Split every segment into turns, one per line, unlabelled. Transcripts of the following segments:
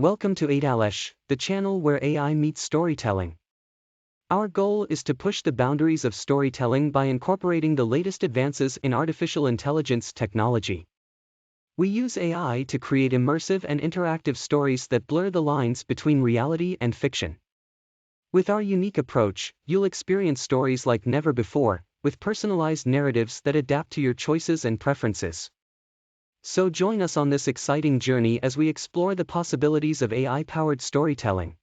Welcome to AiTales, the channel where AI meets storytelling. Our goal is to push the boundaries of storytelling by incorporating the latest advances in artificial intelligence technology. We use AI to create immersive and interactive stories that blur the lines between reality and fiction. With our unique approach, you'll experience stories like never before, with personalized narratives that adapt to your choices and preferences. So join us on this exciting journey as we explore the possibilities of AI-powered storytelling.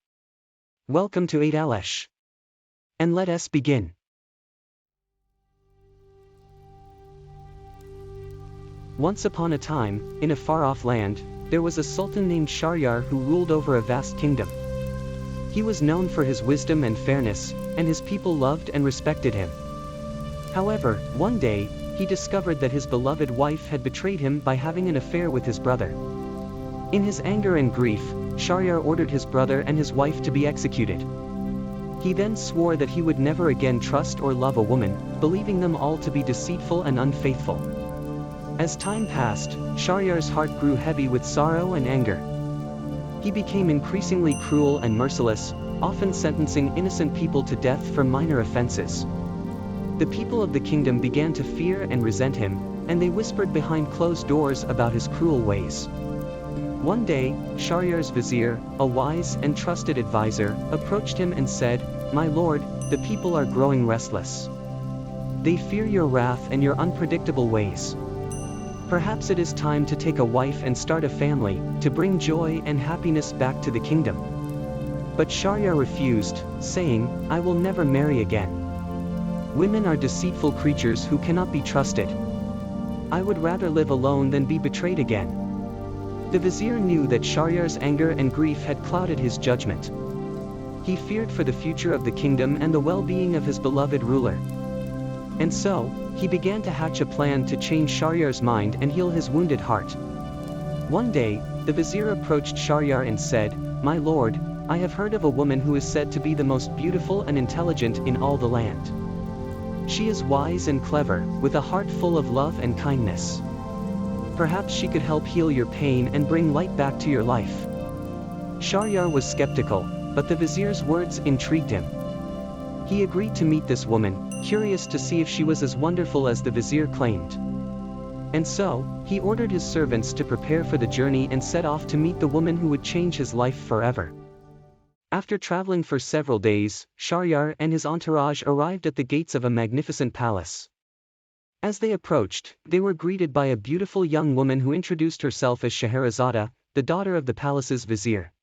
Welcome to AiTales. And let us begin. Once upon a time, in a far-off land, there was a sultan named Shahryar who ruled over a vast kingdom. He was known for his wisdom and fairness, and his people loved and respected him. However, one day, he discovered that his beloved wife had betrayed him by having an affair with his brother. In his anger and grief, Shahryar ordered his brother and his wife to be executed. He then swore that he would never again trust or love a woman, believing them all to be deceitful and unfaithful. As time passed, Shahryar's heart grew heavy with sorrow and anger. He became increasingly cruel and merciless, often sentencing innocent people to death for minor offenses. The people of the kingdom began to fear and resent him, and they whispered behind closed doors about his cruel ways. One day, Shahryar's vizier, a wise and trusted advisor, approached him and said, "My lord, the people are growing restless. They fear your wrath and your unpredictable ways. Perhaps it is time to take a wife and start a family, to bring joy and happiness back to the kingdom." But Shahryar refused, saying, "I will never marry again. Women are deceitful creatures who cannot be trusted. I would rather live alone than be betrayed again." The vizier knew that Shahryar's anger and grief had clouded his judgment. He feared for the future of the kingdom and the well-being of his beloved ruler. And so, he began to hatch a plan to change Shahryar's mind and heal his wounded heart. One day, the vizier approached Shahryar and said, "My lord, I have heard of a woman who is said to be the most beautiful and intelligent in all the land. She is wise and clever, with a heart full of love and kindness. Perhaps she could help heal your pain and bring light back to your life." Shahryar was skeptical, but the vizier's words intrigued him. He agreed to meet this woman, curious to see if she was as wonderful as the vizier claimed. And so, he ordered his servants to prepare for the journey and set off to meet the woman who would change his life forever. After traveling for several days, Shahryar and his entourage arrived at the gates of a magnificent palace. As they approached, they were greeted by a beautiful young woman who introduced herself as Scheherazade, the daughter of the palace's vizier.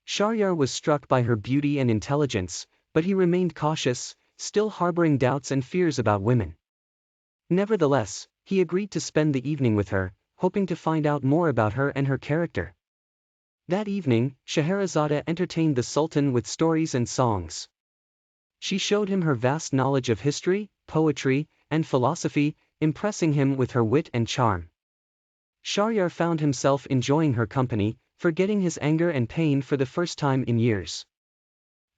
Shahryar was struck by her beauty and intelligence, but he remained cautious, still harboring doubts and fears about women. Nevertheless, he agreed to spend the evening with her, hoping to find out more about her and her character. That evening, Scheherazade entertained the Sultan with stories and songs. She showed him her vast knowledge of history, poetry, and philosophy, impressing him with her wit and charm. Shahryar found himself enjoying her company, forgetting his anger and pain for the first time in years.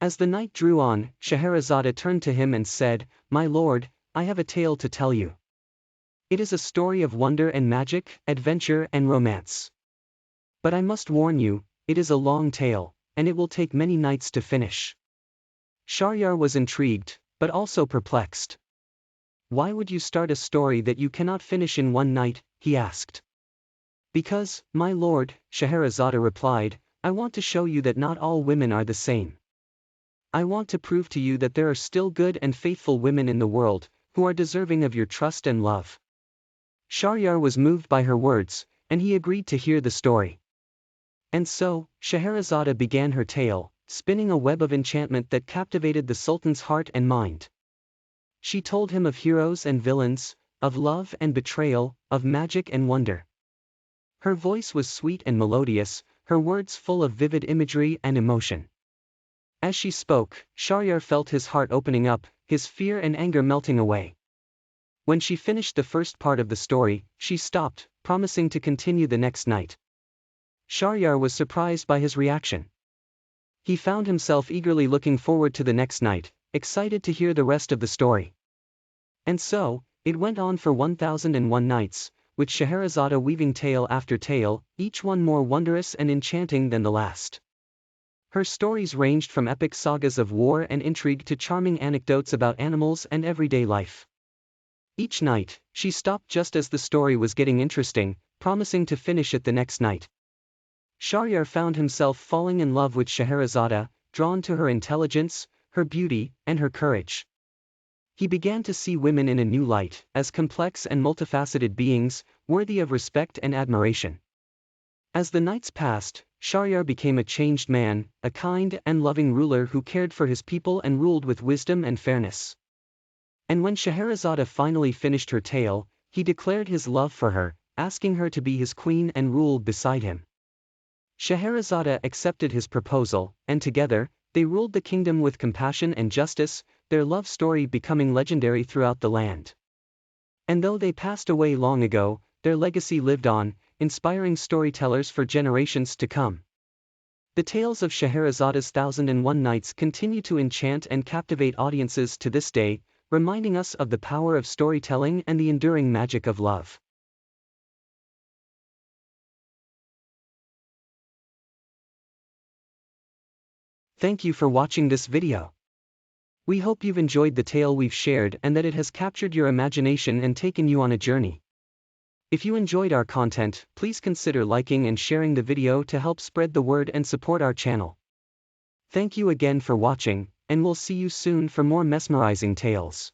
As the night drew on, Scheherazade turned to him and said, "My lord, I have a tale to tell you. It is a story of wonder and magic, adventure and romance. But I must warn you, it is a long tale, and it will take many nights to finish." Shahryar was intrigued, but also perplexed. "Why would you start a story that you cannot finish in one night?" he asked. "Because, my lord," Scheherazade replied, "I want to show you that not all women are the same. I want to prove to you that there are still good and faithful women in the world, who are deserving of your trust and love." Shahryar was moved by her words, and he agreed to hear the story. And so, Scheherazade began her tale, spinning a web of enchantment that captivated the Sultan's heart and mind. She told him of heroes and villains, of love and betrayal, of magic and wonder. Her voice was sweet and melodious, her words full of vivid imagery and emotion. As she spoke, Shahryar felt his heart opening up, his fear and anger melting away. When she finished the first part of the story, she stopped, promising to continue the next night. Shahryar was surprised by his reaction. He found himself eagerly looking forward to the next night, excited to hear the rest of the story. And so, it went on for 1001 nights, with Scheherazade weaving tale after tale, each one more wondrous and enchanting than the last. Her stories ranged from epic sagas of war and intrigue to charming anecdotes about animals and everyday life. Each night, she stopped just as the story was getting interesting, promising to finish it the next night. Shahryar found himself falling in love with Scheherazade, drawn to her intelligence, her beauty, and her courage. He began to see women in a new light, as complex and multifaceted beings, worthy of respect and admiration. As the nights passed, Shahryar became a changed man, a kind and loving ruler who cared for his people and ruled with wisdom and fairness. And when Scheherazade finally finished her tale, he declared his love for her, asking her to be his queen and rule beside him. Scheherazade accepted his proposal, and together, they ruled the kingdom with compassion and justice, their love story becoming legendary throughout the land. And though they passed away long ago, their legacy lived on, inspiring storytellers for generations to come. The tales of Scheherazade's 1001 Nights continue to enchant and captivate audiences to this day, reminding us of the power of storytelling and the enduring magic of love. Thank you for watching this video. We hope you've enjoyed the tale we've shared and that it has captured your imagination and taken you on a journey. If you enjoyed our content, please consider liking and sharing the video to help spread the word and support our channel. Thank you again for watching, and we'll see you soon for more mesmerizing tales.